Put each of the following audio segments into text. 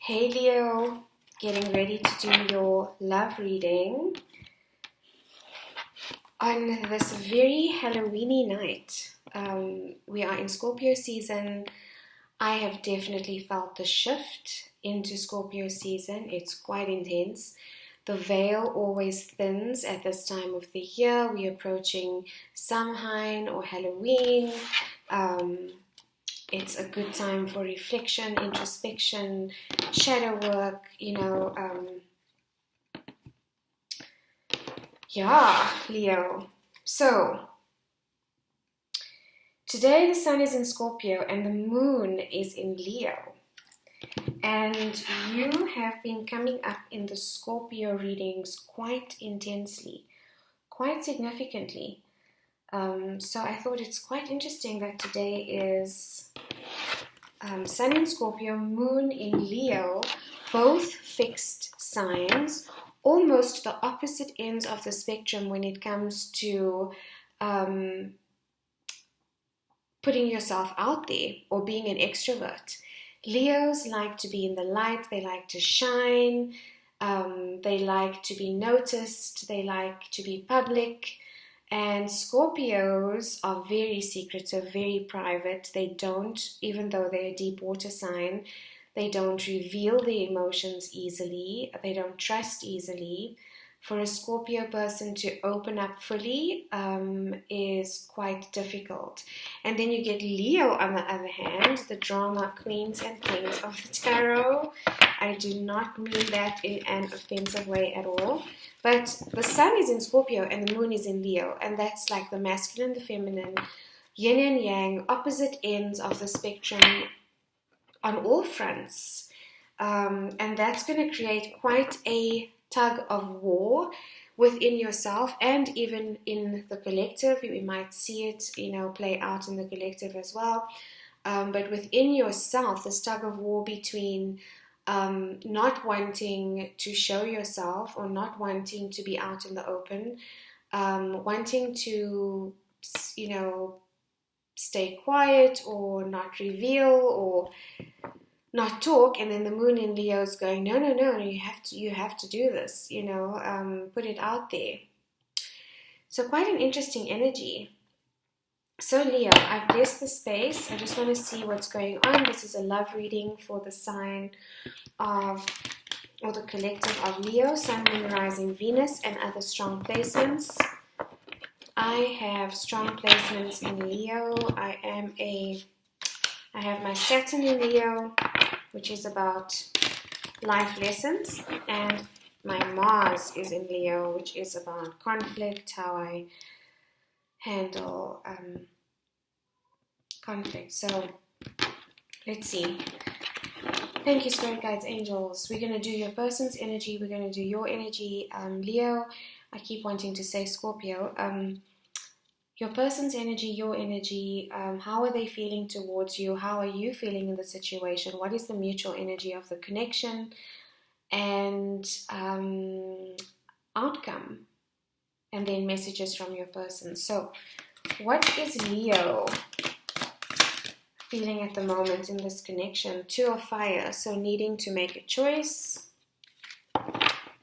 Hey Leo, getting ready to do your love reading on this very Halloweeny night. We are in Scorpio season. I have definitely felt the shift into Scorpio season. It's quite intense. The veil always thins at this time of the year. We're approaching Samhain or Halloween. It's a good time for reflection, introspection, shadow work, Leo. So, today the sun is in Scorpio and the moon is in Leo. And you have been coming up in the Scorpio readings quite intensely, quite significantly. So I thought it's quite interesting that today is Sun in Scorpio, Moon in Leo, both fixed signs, almost the opposite ends of the spectrum when it comes to putting yourself out there or being an extrovert. Leos like to be in the light, they like to shine, they like to be noticed, they like to be public. And Scorpios are very secretive, very private. They don't, even though they're a deep water sign, they don't reveal their emotions easily. They don't trust easily. For a Scorpio person to open up fully is quite difficult. And then you get Leo on the other hand, the drama queens and kings of the tarot. I do not mean that in an offensive way at all. But the sun is in Scorpio and the moon is in Leo. And that's like the masculine, the feminine, yin and yang, opposite ends of the spectrum on all fronts. And that's going to create quite a tug of war within yourself and even in the collective. We might see it, play out in the collective as well. But within yourself, this tug of war between not wanting to show yourself or not wanting to be out in the open, wanting to, stay quiet or not reveal or not talk, and then the moon in Leo is going, no, you have to do this, put it out there. So quite an interesting energy. So Leo, I've blessed the space. I just want to see what's going on. This is a love reading for the sign of, or the collective of Leo, Sun, Moon, Rising, Venus, and other strong placements. I have strong placements in Leo. I have my Saturn in Leo, which is about life lessons, and my Mars is in Leo, which is about conflict, how I handle conflict. So let's see. Thank you, Spirit Guides, Angels. We're going to do your person's energy. We're going to do your energy. Leo, I keep wanting to say Scorpio. Your person's energy, your energy, how are they feeling towards you? How are you feeling in the situation? What is the mutual energy of the connection? And outcome. And then messages from your person. So, what is Leo feeling at the moment in this connection? Two of fire, so needing to make a choice,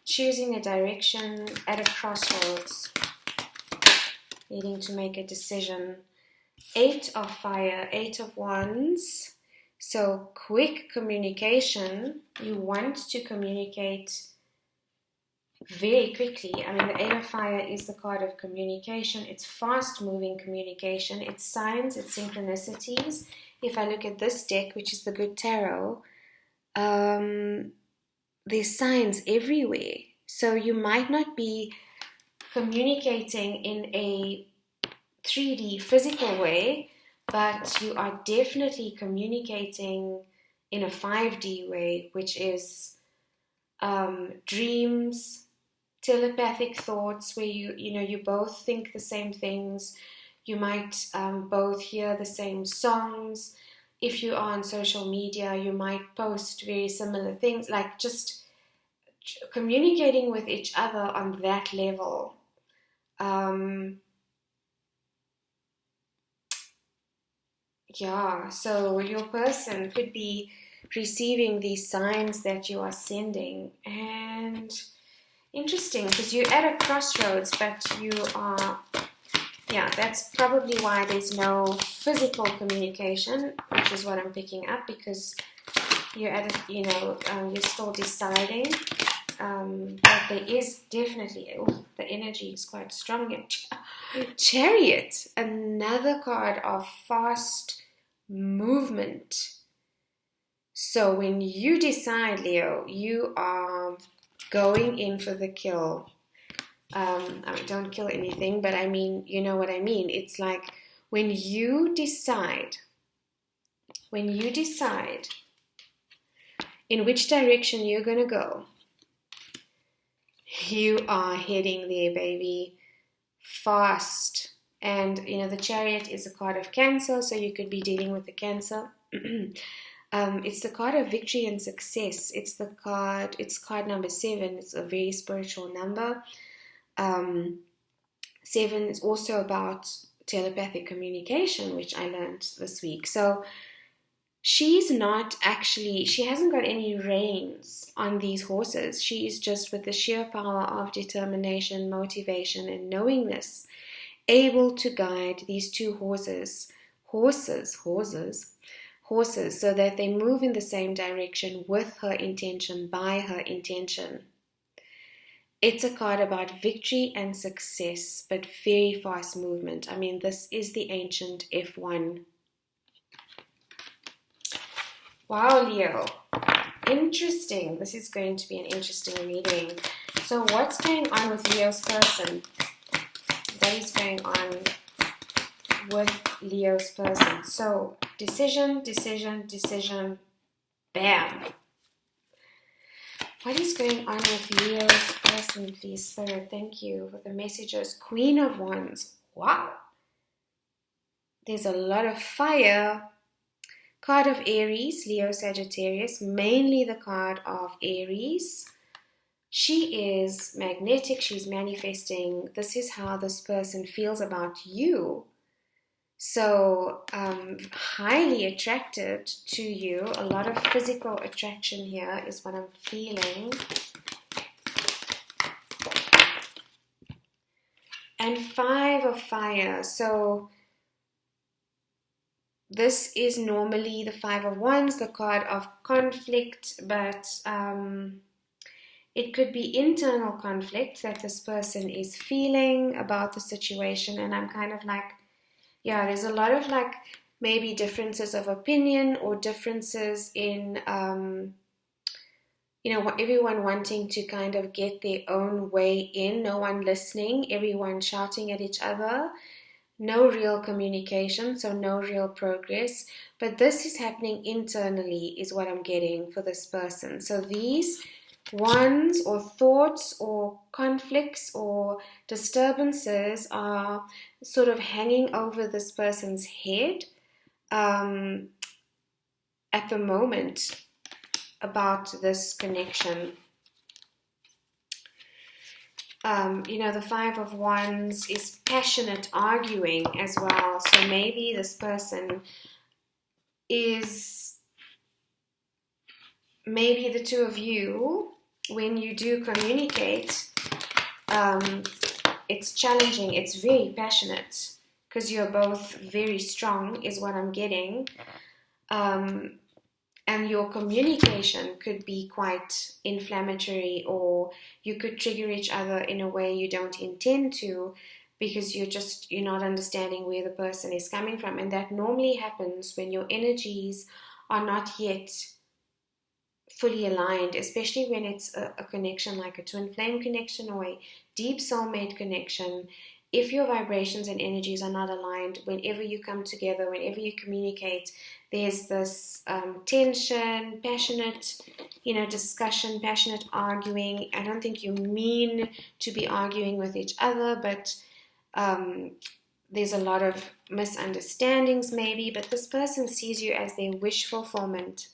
choosing a direction at a crossroads, needing to make a decision. Eight of fire, eight of wands, so quick communication. You want to communicate very quickly. I mean, the eight of fire is the card of communication. It's fast-moving communication. It's signs, it's synchronicities. If I look at this deck, which is the Good Tarot, there's signs everywhere. So you might not be communicating in a 3D physical way, but you are definitely communicating in a 5D way, which is dreams, telepathic thoughts, where you both think the same things. You might both hear the same songs. If you are on social media, you might post very similar things, like just communicating with each other on that level. So your person could be receiving these signs that you are sending. And interesting, because you're at a crossroads, but you are, yeah, that's probably why there's no physical communication, which is what I'm picking up, because you're at a, you're still deciding. But there is definitely, the energy is quite strong. Chariot, another card of fast movement. So when you decide, Leo, you are going in for the kill. I mean, don't kill anything, but I mean, you know what I mean. It's like when you decide in which direction you're going to go, you are heading there, baby, fast. And, the Chariot is a card of Cancer, so you could be dealing with the Cancer. It's the card of victory and success. It's card number 7. It's a very spiritual number. 7 is also about telepathic communication, which I learned this week. So she hasn't got any reins on these horses. She is just, with the sheer power of determination, motivation, and knowingness, able to guide these two horses, so that they move in the same direction with her intention, by her intention. It's a card about victory and success, but very fast movement. I mean, this is the ancient F1. Wow, Leo. Interesting. This is going to be an interesting reading. So what's going on with Leo's person? What is going on with Leo's person? So decision, bam. What is going on with Leo's person, please, Spirit? Thank you for the messages. Queen of Wands. Wow. There's a lot of fire. Card of Aries, Leo, Sagittarius, mainly the card of Aries. She is magnetic, she's manifesting. This is how this person feels about you. So, highly attracted to you. A lot of physical attraction here is what I'm feeling. And 5 of Fire. So, this is normally the 5 of Wands, the card of conflict, but it could be internal conflict that this person is feeling about the situation. And I'm kind of like, yeah, there's a lot of like maybe differences of opinion or differences in, everyone wanting to kind of get their own way in, no one listening, everyone shouting at each other. No real communication, so no real progress. But this is happening internally, is what I'm getting for this person. So these wands or thoughts or conflicts or disturbances are sort of hanging over this person's head at the moment about this connection. The 5 of Wands is passionate arguing as well. So maybe this person is, maybe the two of you, when you do communicate, it's challenging, it's very passionate, because you're both very strong, is what I'm getting. And your communication could be quite inflammatory, or you could trigger each other in a way you don't intend to, because you're not understanding where the person is coming from. And that normally happens when your energies are not yet fully aligned, especially when it's a connection like a twin flame connection or a deep soulmate connection. If your vibrations and energies are not aligned, whenever you come together, whenever you communicate, there's this tension, passionate, discussion, passionate arguing. I don't think you mean to be arguing with each other, but there's a lot of misunderstandings maybe, but this person sees you as their wish fulfillment.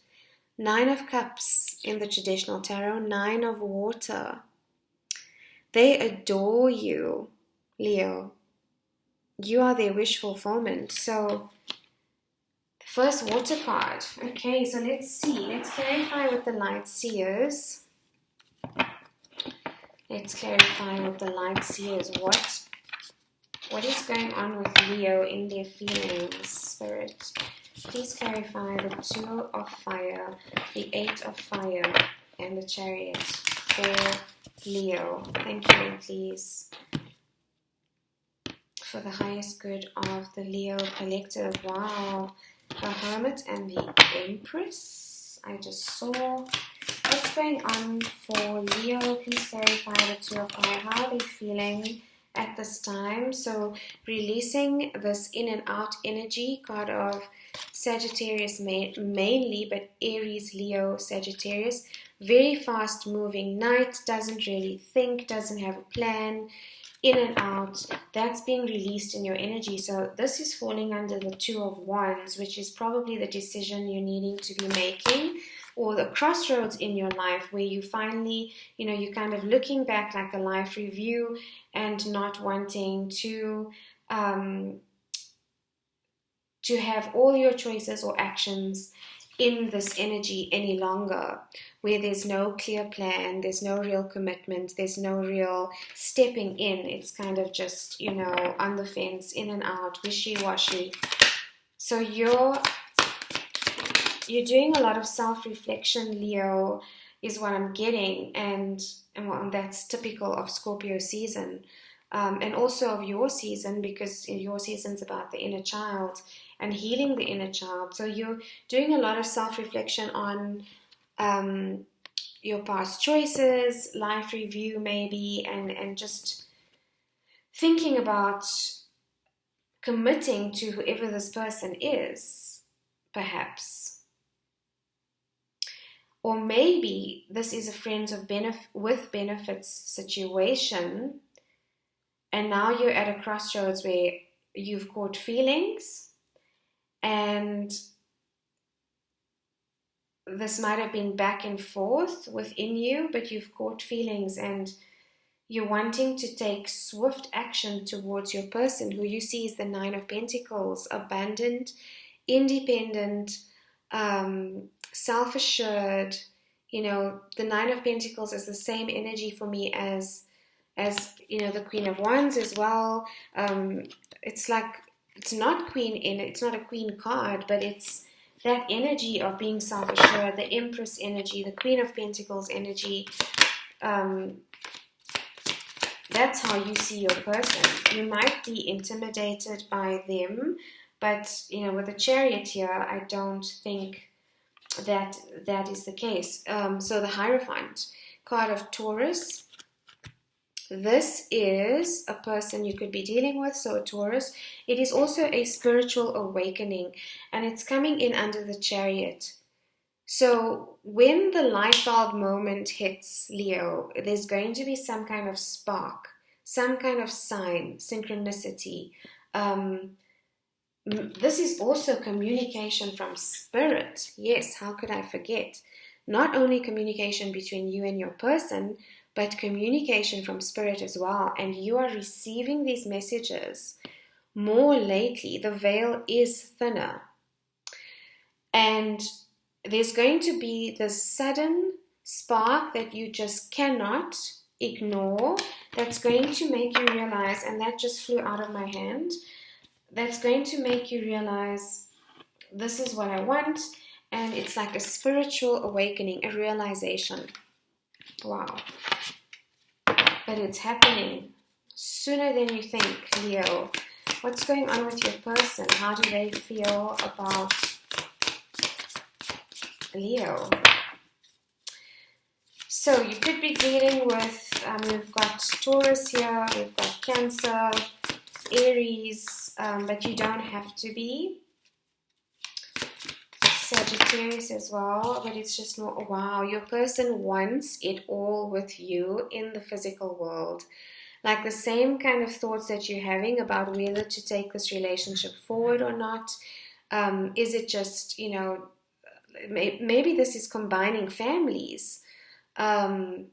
9 of Cups in the traditional tarot, 9 of Water. They adore you, Leo. You are their wish fulfillment. So First water card. Okay, so let's see. Let's clarify with the light seers. Let's clarify with the light seers. What is going on with Leo in their feelings, Spirit? Please clarify the 2 of fire, the 8 of fire, and the Chariot for Leo. Thank you, please. For the highest good of the Leo collective. Wow. The Hermit and the Empress. I just saw. What's going on for Leo? Please clarify the 2 of fire. How are they feeling at this time? So releasing this in and out energy, card of Sagittarius mainly, but Aries, Leo, Sagittarius. Very fast moving night, doesn't really think, doesn't have a plan, in and out. That's being released in your energy. So this is falling under the 2 of Wands, which is probably the decision you're needing to be making, or the crossroads in your life where you finally, you're kind of looking back like a life review and not wanting to have all your choices or actions in this energy any longer, where there's no clear plan, there's no real commitment, there's no real stepping in. It's kind of just, on the fence, in and out, wishy-washy. So you're doing a lot of self-reflection, Leo, is what I'm getting, and that's typical of Scorpio season, and also of your season, because your season's about the inner child and healing the inner child. So you're doing a lot of self-reflection on your past choices, life review maybe, and just thinking about committing to whoever this person is, perhaps. Or maybe this is a friends with benefits situation, and now you're at a crossroads where you've caught feelings, and this might have been back and forth within you, but you've caught feelings and you're wanting to take swift action towards your person, who you see is the 9 of Pentacles, abundant, independent, self-assured. The 9 of Pentacles is the same energy for me as the Queen of Wands as well. It's like, it's not a queen card, but it's that energy of being self-assured, the Empress energy, the Queen of Pentacles energy. That's how you see your person. You might be intimidated by them, but with the Chariot here, I don't think that is the case. So the Hierophant, card of Taurus. This is a person you could be dealing with, so a Taurus. It is also a spiritual awakening, and it's coming in under the Chariot. So when the light bulb moment hits Leo, there's going to be some kind of spark, some kind of sign, synchronicity. This is also communication from spirit. Yes, how could I forget? Not only communication between you and your person, but communication from spirit as well. And you are receiving these messages more lately. The veil is thinner. And there's going to be this sudden spark that you just cannot ignore, that's going to make you realize, and that just flew out of my hand, that's going to make you realize, this is what I want. And it's like a spiritual awakening, a realization. Wow. But it's happening sooner than you think, Leo. What's going on with your person? How do they feel about Leo? So you could be dealing with, we've got Taurus here, we've got Cancer, Aries, but you don't have to be. Sagittarius as well, but it's just not, wow, your person wants it all with you in the physical world. Like the same kind of thoughts that you're having about whether to take this relationship forward or not. Is it just, maybe this is combining families. But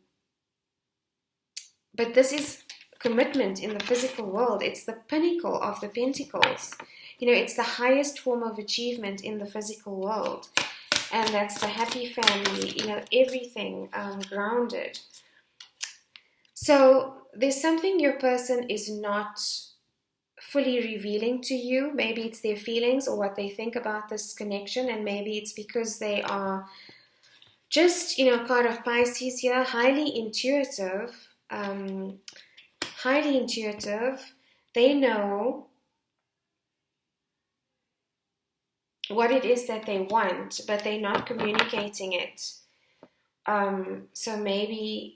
this is commitment in the physical world. It's the pinnacle of the Pentacles. It's the highest form of achievement in the physical world. And that's the happy family, everything grounded. So there's something your person is not fully revealing to you. Maybe it's their feelings or what they think about this connection, and maybe it's because they are just, card of Pisces here, highly intuitive. They know what it is that they want, but they're not communicating it. So maybe,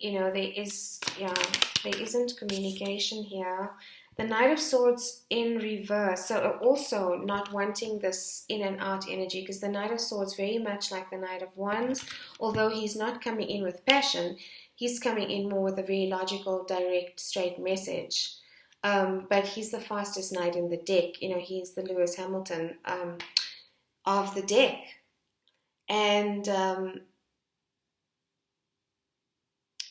there isn't communication here. The Knight of Swords in reverse, so also not wanting this in and out energy, because the Knight of Swords very much like the Knight of Wands, although he's not coming in with passion, he's coming in more with a very logical, direct, straight message. But he's the fastest knight in the deck. He's the Lewis Hamilton of the deck. And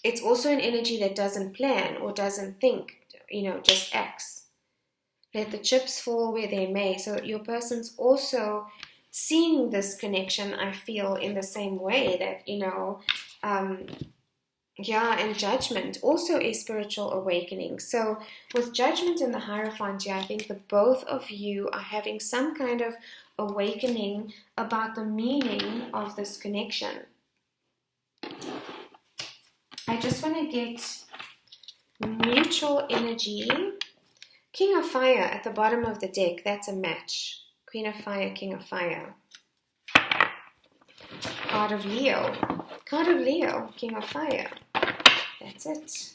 it's also an energy that doesn't plan or doesn't think, just acts. Let the chips fall where they may. So your person's also seeing this connection, I feel, in the same way that, and Judgment, also a spiritual awakening. So with Judgment and the Hierophant here, I think that both of you are having some kind of awakening about the meaning of this connection. I just want to get mutual energy. King of Fire at the bottom of the deck, that's a match. Queen of Fire, King of Fire. Card of Leo, King of Fire. That's it.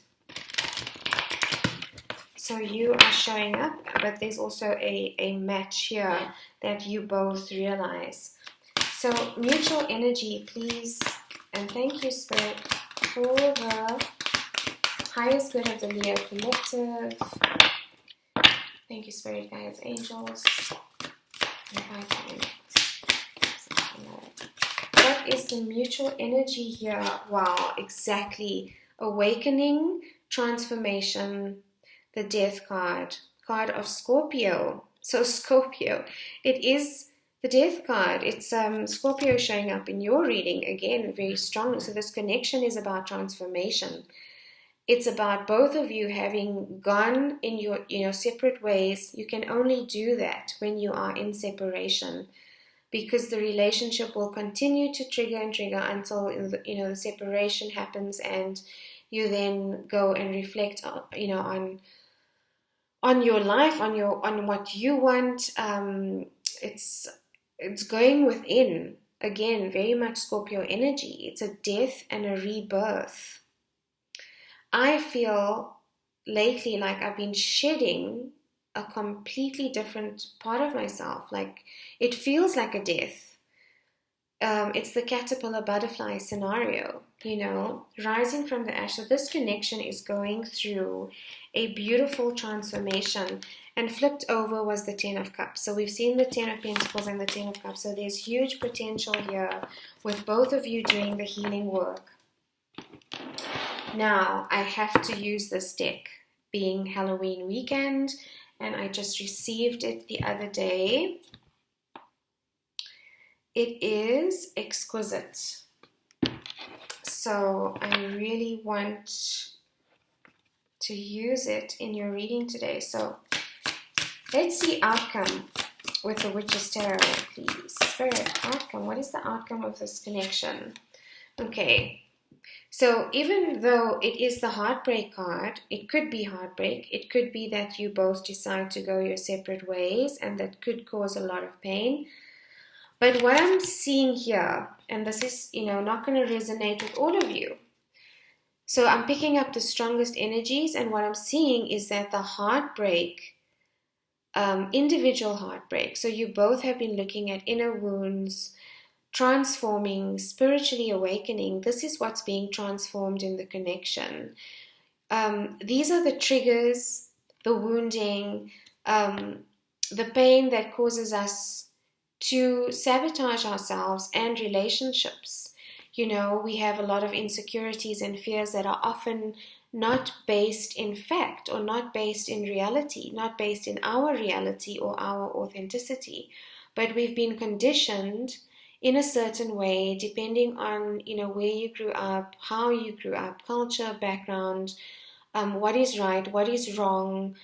So you are showing up, but there's also a match here that you both realize. So mutual energy, please, and thank you, Spirit, for the highest good of the Leo collective. Thank you, Spirit, guides, angels. What is the mutual energy here? Wow, exactly. Awakening, transformation, the Death card of Scorpio. So Scorpio, it is the Death card. It's Scorpio showing up in your reading again very strongly. So this connection is about transformation. It's about both of you having gone in your separate ways. You can only do that when you are in separation, because the relationship will continue to trigger until the separation happens, and you then go and reflect on your life, on what you want. It's going within. Again, very much Scorpio energy. It's a death and a rebirth. I feel lately like I've been shedding a completely different part of myself. Like, it feels like a death. It's the caterpillar butterfly scenario, rising from the ash. So this connection is going through a beautiful transformation. And flipped over was the Ten of Cups. So we've seen the Ten of Pentacles and the Ten of Cups. So there's huge potential here with both of you doing the healing work. Now, I have to use this deck, being Halloween weekend, and I just received it the other day. It is exquisite. So I really want to use it in your reading today. So let's see outcome with the Witch's Tarot, please. Spirit, outcome. What is the outcome of this connection? Okay. So even though it is the heartbreak card, it could be heartbreak. It could be that you both decide to go your separate ways, and that could cause a lot of pain. But what I'm seeing here, and this is, not going to resonate with all of you. So I'm picking up the strongest energies, and what I'm seeing is that the heartbreak, individual heartbreak. So you both have been looking at inner wounds, transforming, spiritually awakening. This is what's being transformed in the connection. These are the triggers, the wounding, the pain that causes us to sabotage ourselves and relationships. We have a lot of insecurities and fears that are often not based in fact, or not based in reality, not based in our reality or our authenticity. But we've been conditioned in a certain way, depending on, where you grew up, how you grew up, culture, background, what is right, what is wrong.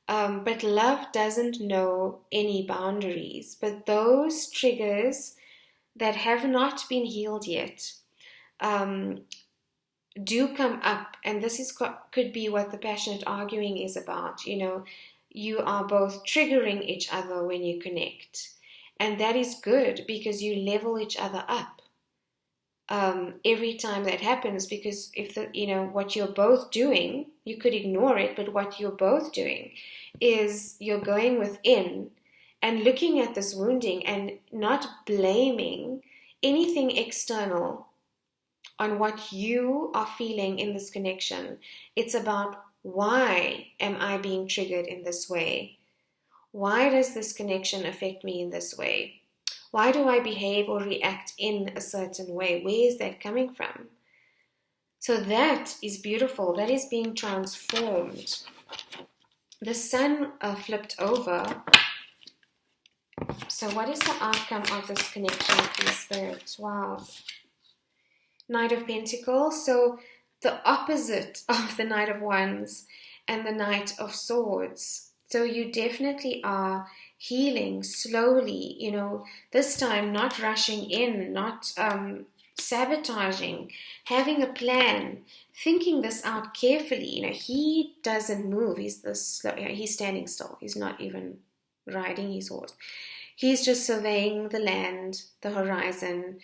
But love doesn't know any boundaries. But those triggers that have not been healed yet do come up, and this could be what the passionate arguing is about. You are both triggering each other when you connect, and that is good because you level each other up every time that happens. Because if what you're both doing, you could ignore it, but what you're both doing is you're going within and looking at this wounding and not blaming anything external on what you are feeling in this connection. It's about, why am I being triggered in this way? Why does this connection affect me in this way? Why do I behave or react in a certain way? Where is that coming from? So that is beautiful. That is being transformed. The sun flipped over. So what is the outcome of this connection with the Spirit? Wow. Knight of Pentacles. So the opposite of the Knight of Wands and the Knight of Swords. So you definitely are healing slowly, this time not rushing in, not sabotaging, having a plan, thinking this out carefully. He doesn't move. He's he's standing still. He's not even riding his horse. He's just surveying the land, the horizon,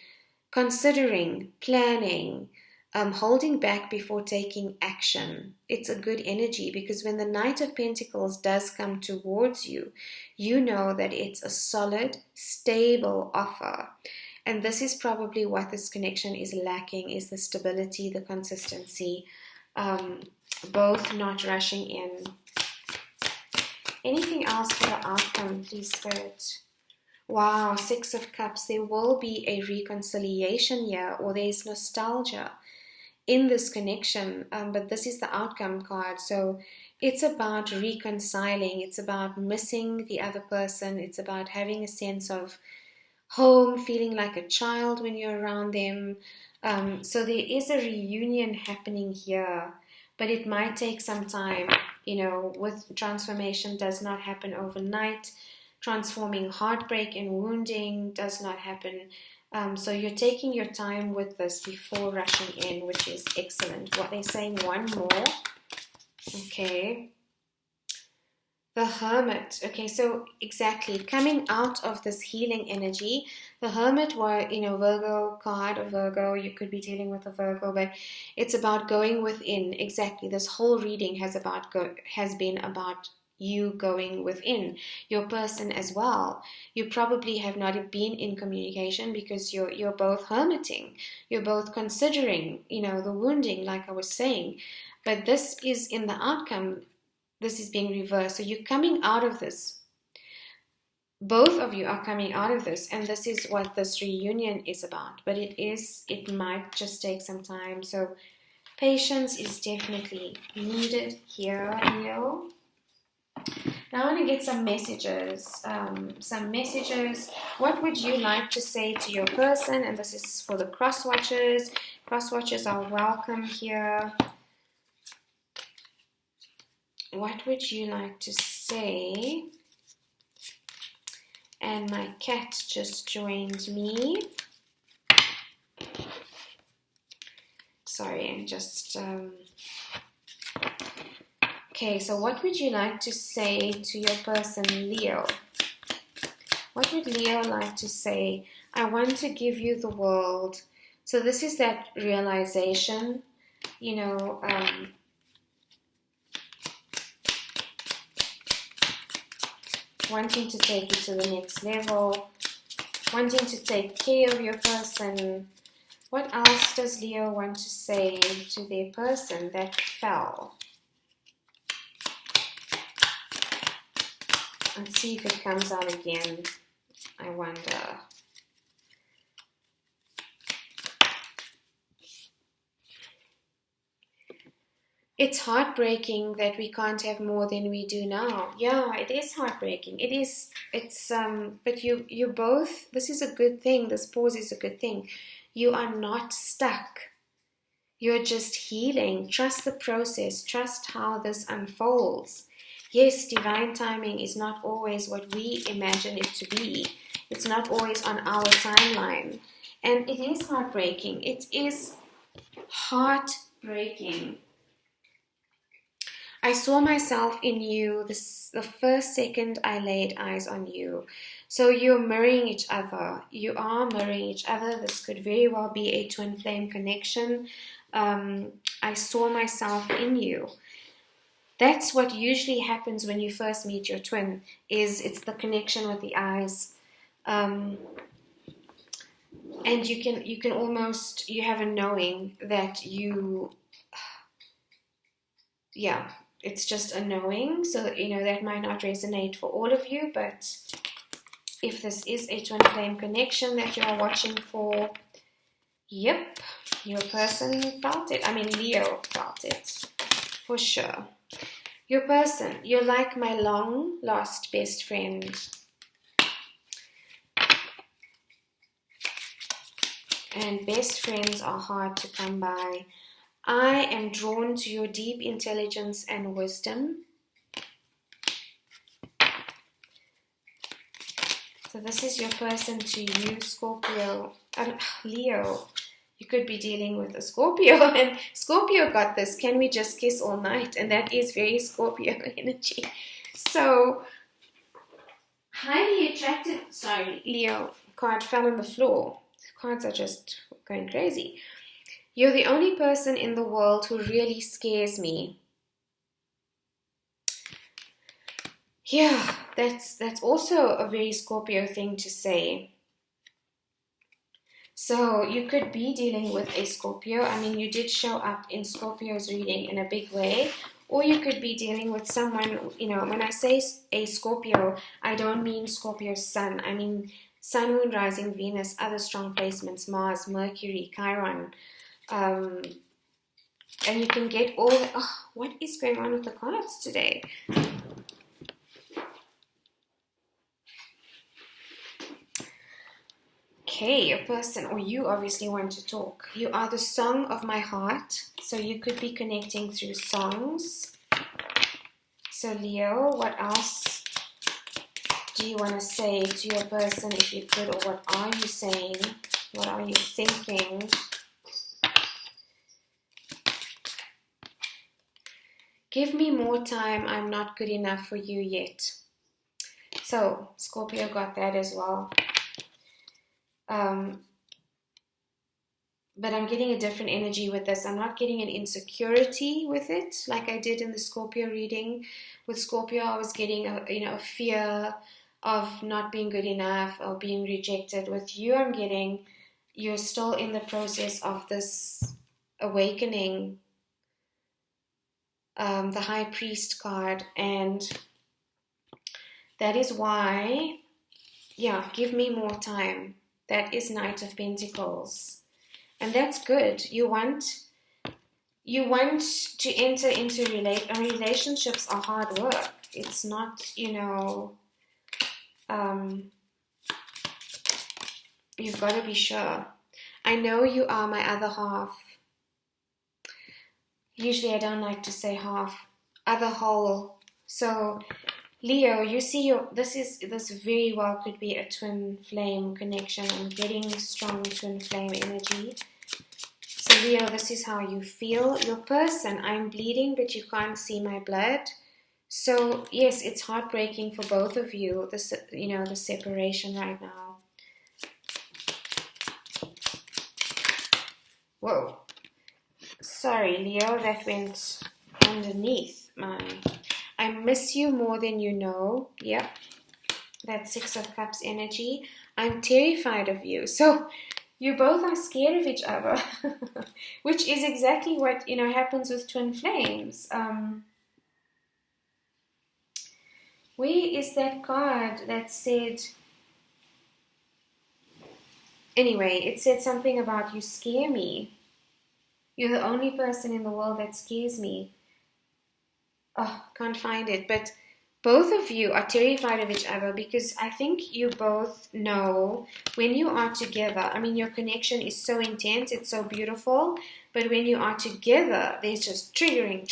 considering, planning, holding back before taking action. It's a good energy, because when the Knight of Pentacles does come towards you, you know that it's a solid, stable offer. And this is probably what this connection is lacking, is the stability, the consistency, both not rushing in. Anything else for the outcome, please, Spirit? Wow, Six of Cups. There will be a reconciliation here, or there's nostalgia in this connection, but this is the outcome card. So it's about reconciling. It's about missing the other person. It's about having a sense of home, feeling like a child when you're around them. So there is a reunion happening here, but it might take some time. With transformation does not happen overnight. Transforming heartbreak and wounding does not happen. So you're taking your time with this before rushing in, which is excellent. What they're saying, one more. Okay. The Hermit. Okay, so exactly, coming out of this healing energy, the Hermit were, Virgo card, or Virgo, you could be dealing with a Virgo, but it's about going within. Exactly, this whole reading has been about you going within your person as well. You probably have not been in communication because you're both hermiting. You're both considering, the wounding, like I was saying. But this is in the outcome. This is being reversed. So you're coming out of this. Both of you are coming out of this, and this is what this reunion is about. But it might just take some time. So patience is definitely needed here, Leo. Now I want to get some messages. What would you like to say to your person? And this is for the cross watchers. Cross watchers are welcome here. What would you like to say? And my cat just joined me. Sorry, I'm just... Okay, so what would you like to say to your person, Leo? What would Leo like to say? I want to give you the world. So this is that realization, wanting to take you to the next level, wanting to take care of your person. What else does Leo want to say to their person that fell? Let's see if it comes out again. I wonder. It's heartbreaking that we can't have more than we do now. Yeah, it is heartbreaking. It is. It's but you both. This is a good thing. This pause is a good thing. You are not stuck. You're just healing. Trust the process. Trust how this unfolds. Yes, divine timing is not always what we imagine it to be. It's not always on our timeline. And it is heartbreaking. It is heartbreaking. I saw myself in you the first second I laid eyes on you. So you're mirroring each other. You are mirroring each other. This could very well be a twin flame connection. I saw myself in you. That's what usually happens when you first meet your twin, it's the connection with the eyes. And you can almost, you have a knowing that it's just a knowing. So, that might not resonate for all of you, but if this is a twin flame connection that you are watching for, yep, your person felt it. I mean, Leo felt it, for sure. Your person, you're like my long lost best friend. And best friends are hard to come by. I am drawn to your deep intelligence and wisdom. So this is your person to you, Scorpio. Leo. You could be dealing with a Scorpio, and Scorpio got this. Can we just kiss all night? And that is very Scorpio energy. So, highly attracted. Sorry, Leo card fell on the floor. Cards are just going crazy. You're the only person in the world who really scares me. Yeah, that's also a very Scorpio thing to say. So you could be dealing with a Scorpio. I mean, you did show up in Scorpio's reading in a big way. Or you could be dealing with someone, when I say a Scorpio, I don't mean Scorpio's sun. I mean Sun, Moon, Rising, Venus, other strong placements, Mars, Mercury, Chiron. And you can get all the... Oh, what is going on with the cards today? Okay, your person, or you obviously want to talk. You are the song of my heart. So you could be connecting through songs. So Leo, what else do you want to say to your person if you could? Or what are you saying? What are you thinking? Give me more time. I'm not good enough for you yet. So Scorpio got that as well. But I'm getting a different energy with this. I'm not getting an insecurity with it like I did in the Scorpio reading. With Scorpio, I was getting a fear of not being good enough or being rejected. With you, I'm getting you're still in the process of this awakening. The High Priest card, and that is why, give me more time. That is Knight of Pentacles. And that's good. You want to enter into relationships are hard work. It's not, you've got to be sure. I know you are my other half. Usually I don't like to say half. Other whole. So Leo, you see this very well could be a twin flame connection. I'm getting strong twin flame energy. So Leo, this is how you feel. Your person, I'm bleeding, but you can't see my blood. So yes, it's heartbreaking for both of you. The separation right now. Whoa. Sorry, Leo, that went underneath mine. I miss you more than you know. Yep. That's Six of Cups energy. I'm terrified of you. So you both are scared of each other, which is exactly what, happens with twin flames. Where is that card that said... Anyway, it said something about you scare me. You're the only person in the world that scares me. oh, can't find it, but both of you are terrified of each other because I think you both know when you are together, I mean, your connection is so intense, it's so beautiful, but when you are together, there's just triggering,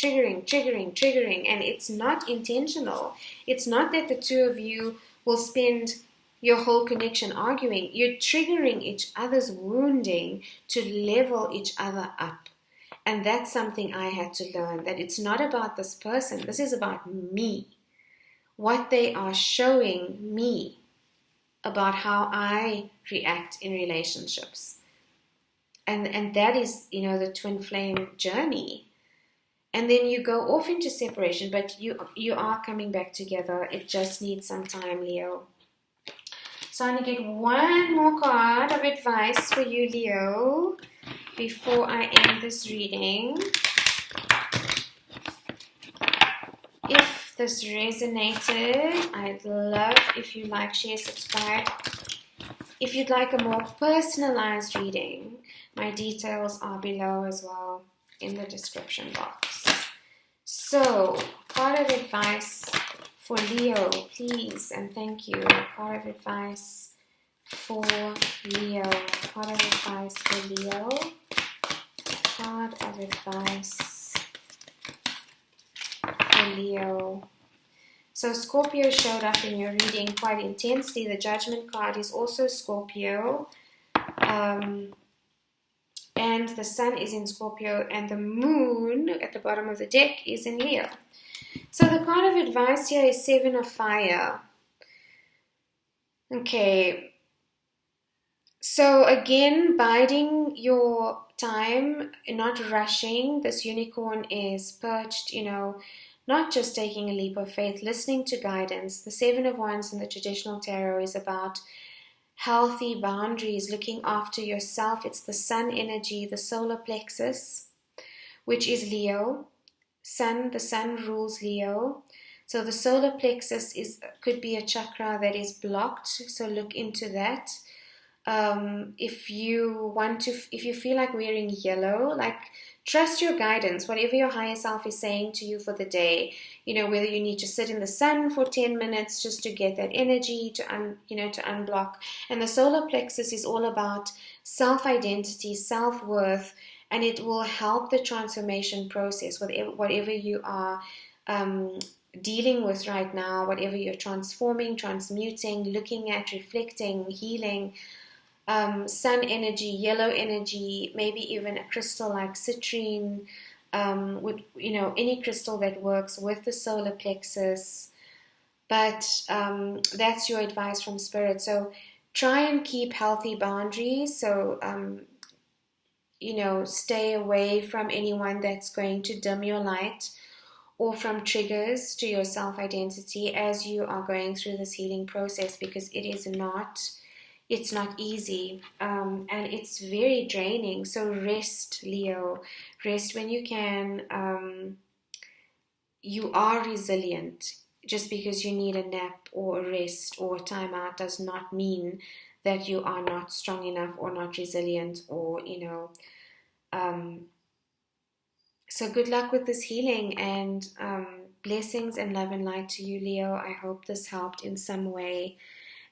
and it's not intentional. It's not that the two of you will spend your whole connection arguing. You're triggering each other's wounding to level each other up. And that's something I had to learn, that it's not about this person. This is about me. What they are showing me about how I react in relationships. And that is, the twin flame journey. And then you go off into separation, but you are coming back together. It just needs some time, Leo. So I'm going to get one more card of advice for you, Leo, before I end this reading. If this resonated, I'd love if you like, share, subscribe. If you'd like a more personalized reading, my details are below as well in the description box. So, card of advice for Leo, please, and thank you. Card of advice for Leo. Card of advice for Leo. Card of advice for Leo. So Scorpio showed up in your reading quite intensely. The Judgment card is also Scorpio. And the Sun is in Scorpio, and the Moon at the bottom of the deck is in Leo. So the card of advice here is Seven of Fire. Okay. So again, biding your time, not rushing. This unicorn is perched, not just taking a leap of faith, listening to guidance. The Seven of Wands in the traditional tarot is about healthy boundaries, looking after yourself. It's the Sun energy, the solar plexus, which is Leo. The Sun rules Leo. So the solar plexus could be a chakra that is blocked. So look into that. If you feel like wearing yellow, trust your guidance, whatever your higher self is saying to you for the day, whether you need to sit in the sun for 10 minutes just to get that energy to unblock. And the solar plexus is all about self-identity, self-worth, and it will help the transformation process, whatever you are dealing with right now, whatever you're transforming, transmuting, looking at, reflecting, healing. Sun energy, yellow energy, maybe even a crystal like citrine, any crystal that works with the solar plexus. But that's your advice from Spirit. So try and keep healthy boundaries. So, stay away from anyone that's going to dim your light, or from triggers to your self-identity as you are going through this healing process, because it's not easy, and it's very draining. So rest, Leo. Rest when you can. You are resilient. Just because you need a nap or a rest or a timeout does not mean that you are not strong enough or not resilient, or, so good luck with this healing, and blessings and love and light to you, Leo. I hope this helped in some way.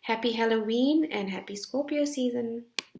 Happy Halloween and happy Scorpio season.